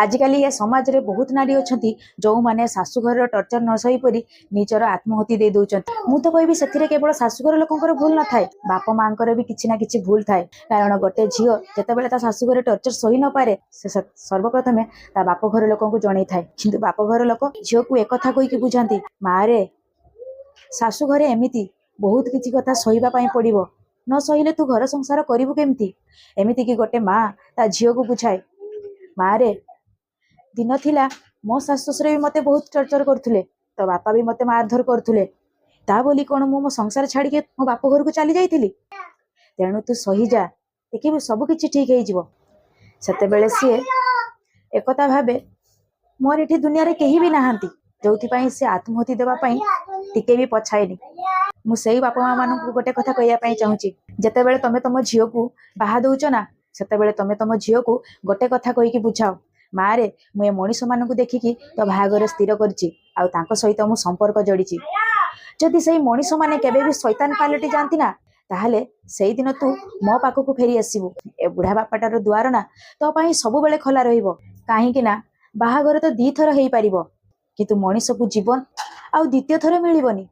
आजिकल ये समाज रे बहुत नारी अच्छा जो मैंने शाशुघर टर्चर न सही परी निजर आत्महत्या दे दौरान मुझे कहबी से केवल शाशुघर लोकर भूल न थाए बाप माँ भी किसी ना कि भूल थाए कारण गोटे झील जितेबाला ता शाशुघर टर्चर सही न पारे से सर्वप्रथमे ता बाप घर लोक जन थाए कि बाप घर लोक झील को एक कही बुझाती मारे शाशुघर एमती बहुत किसी कथा सहीवाई पड़ो न सहीले तू घर संसार करू केमती एमती कि गोटे माँ ता झील को बुझाए मारे दिन थिला मो सासु ससुर भी मते बहुत टर्चर करथुले तो बापा भी मते मारधर करथुले ता बोली कोन मो संसार छाड़ी के मो बाप घर को चली जाइथिली तेणु तू सही जा देखिबु सब किछि ठीक हे जिवो सेते बेले सी एकता भाबे मोर एठी दुनिया रे केही भी नाहांती जोथि पई से आत्महत्या देबा पई टिके भी पछाएनी मु सेही बापा माँ मानन को गोटे कथा कहया पई चाहूची जते बेले तमे तम झियो को बाहा दउछ ना सेते बेले तमे तम झियो को गोटे कथा कहि कि बुझाओ मारे मुझे मनीष मान को देखिकी तो बाहागर स्थिर कर सहित मु संपर्क जोड़ी जदि से मनीष मैंने केबे भी शैतान पलटि जाती ना ताहले से दिन तू मो पाखक फेरी आसबू ए बुढ़ा बापाटार द्वार ना तो पाई सब बेले खोला रहिबो काहेकि ना बाहागर तो दी थर हो पारिबो किंतु मनीष को जीवन आउ द्वितीय थर मिलिबनी।